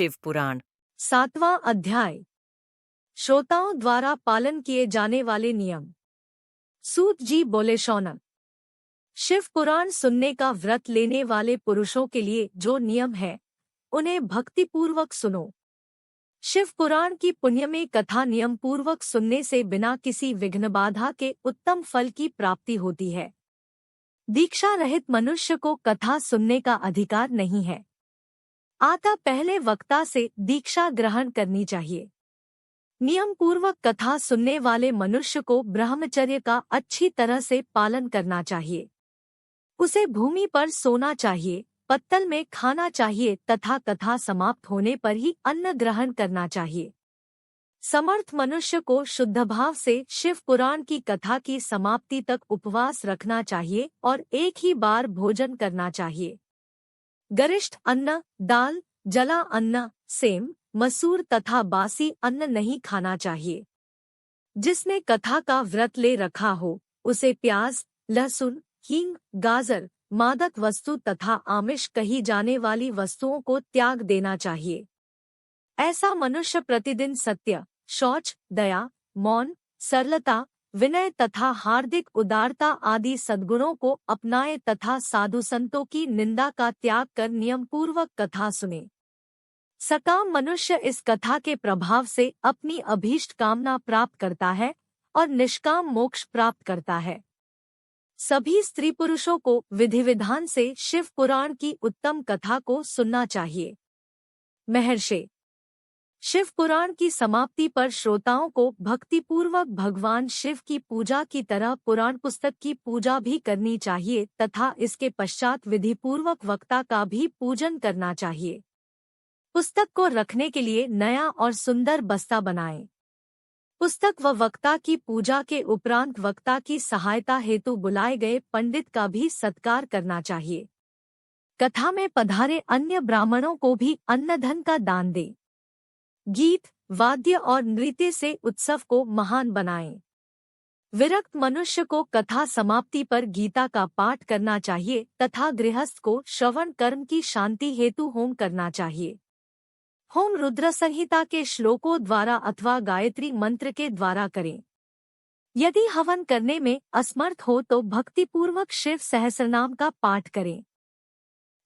शिव पुराण 7वां अध्याय। श्रोताओं द्वारा पालन किए जाने वाले नियम। सूत जी बोले, शौनक, शिव पुराण सुनने का व्रत लेने वाले पुरुषों के लिए जो नियम है उन्हें भक्तिपूर्वक सुनो। शिव पुराण की पुण्यमय कथा नियम पूर्वक सुनने से बिना किसी विघ्न बाधा के उत्तम फल की प्राप्ति होती है। दीक्षा रहित मनुष्य को कथा सुनने का अधिकार नहीं है। अतः पहले वक्ता से दीक्षा ग्रहण करनी चाहिए। नियम पूर्वक कथा सुनने वाले मनुष्य को ब्रह्मचर्य का अच्छी तरह से पालन करना चाहिए। उसे भूमि पर सोना चाहिए, पत्तल में खाना चाहिए तथा कथा समाप्त होने पर ही अन्न ग्रहण करना चाहिए। समर्थ मनुष्य को शुद्ध भाव से शिव पुराण की कथा की समाप्ति तक उपवास रखना चाहिए और एक ही बार भोजन करना चाहिए। गरिष्ठ अन्न, दाल, जला अन्न, सेम, मसूर तथा बासी अन्न नहीं खाना चाहिए। जिसने कथा का व्रत ले रखा हो उसे प्याज, लहसुन, हींग, गाजर, मादक वस्तु तथा आमिष कही जाने वाली वस्तुओं को त्याग देना चाहिए। ऐसा मनुष्य प्रतिदिन सत्य, शौच, दया, मौन, सरलता, विनय तथा हार्दिक उदारता आदि सद्गुणों को अपनाए तथा साधु संतों की निंदा का त्याग कर नियम पूर्वक कथा सुने। सकाम मनुष्य इस कथा के प्रभाव से अपनी अभीष्ट कामना प्राप्त करता है और निष्काम मोक्ष प्राप्त करता है। सभी स्त्री पुरुषों को विधि विधान से शिव पुराण की उत्तम कथा को सुनना चाहिए। महर्षि, शिव पुराण की समाप्ति पर श्रोताओं को भक्तिपूर्वक भगवान शिव की पूजा की तरह पुराण पुस्तक की पूजा भी करनी चाहिए तथा इसके पश्चात विधिपूर्वक वक्ता का भी पूजन करना चाहिए। पुस्तक को रखने के लिए नया और सुंदर बस्ता बनाएं। पुस्तक व वक्ता की पूजा के उपरांत वक्ता की सहायता हेतु बुलाए गए पंडित का भी सत्कार करना चाहिए। कथा में पधारे अन्य ब्राह्मणों को भी अन्नधन का दान दें। गीत, वाद्य और नृत्य से उत्सव को महान बनाएं। विरक्त मनुष्य को कथा समाप्ति पर गीता का पाठ करना चाहिए तथा गृहस्थ को श्रवण कर्म की शांति हेतु होम करना चाहिए। होम रुद्र संहिता के श्लोकों द्वारा अथवा गायत्री मंत्र के द्वारा करें। यदि हवन करने में असमर्थ हो तो भक्तिपूर्वक शिव सहस्रनाम का पाठ करें।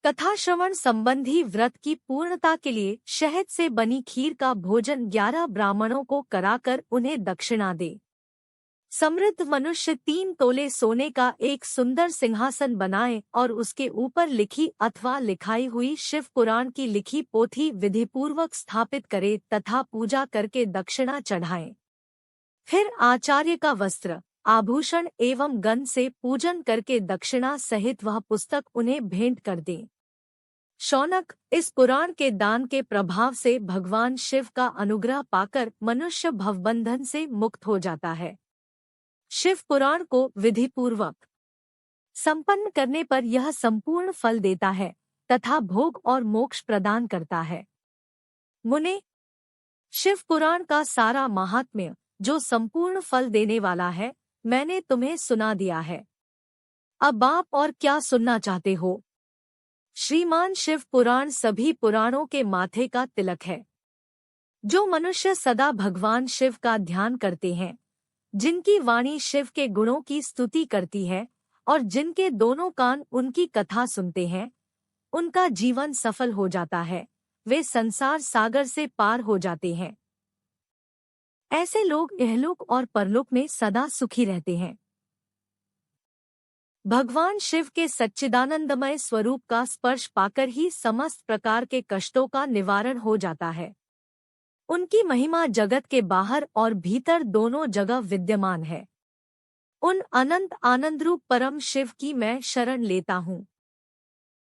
कथा श्रवण संबंधी व्रत की पूर्णता के लिए शहद से बनी खीर का भोजन 11 ब्राह्मणों को कराकर उन्हें दक्षिणा दे। समृद्ध मनुष्य 3 तोले सोने का एक सुंदर सिंहासन बनाए और उसके ऊपर लिखी अथवा लिखाई हुई शिव पुराण की लिखी पोथी विधिपूर्वक स्थापित करे तथा पूजा करके दक्षिणा चढ़ाएं। फिर आचार्य का वस्त्र, आभूषण एवं गंध से पूजन करके दक्षिणा सहित वह पुस्तक उन्हें भेंट कर दें। शौनक, इस पुराण के दान के प्रभाव से भगवान शिव का अनुग्रह पाकर मनुष्य भवबंधन से मुक्त हो जाता है। शिव पुराण को विधिपूर्वक संपन्न करने पर यह संपूर्ण फल देता है तथा भोग और मोक्ष प्रदान करता है। मुने, शिव पुराण का सारा महात्म्य जो संपूर्ण फल देने वाला है मैंने तुम्हें सुना दिया है। अब आप और क्या सुनना चाहते हो? श्रीमान शिव पुराण सभी पुराणों के माथे का तिलक है। जो मनुष्य सदा भगवान शिव का ध्यान करते हैं, जिनकी वाणी शिव के गुणों की स्तुति करती है और जिनके दोनों कान उनकी कथा सुनते हैं, उनका जीवन सफल हो जाता है। वे संसार सागर से पार हो जाते हैं। ऐसे लोग इहलोक और परलोक में सदा सुखी रहते हैं। भगवान शिव के सच्चिदानंदमय स्वरूप का स्पर्श पाकर ही समस्त प्रकार के कष्टों का निवारण हो जाता है। उनकी महिमा जगत के बाहर और भीतर दोनों जगह विद्यमान है। उन अनंत आनंदरूप परम शिव की मैं शरण लेता हूँ।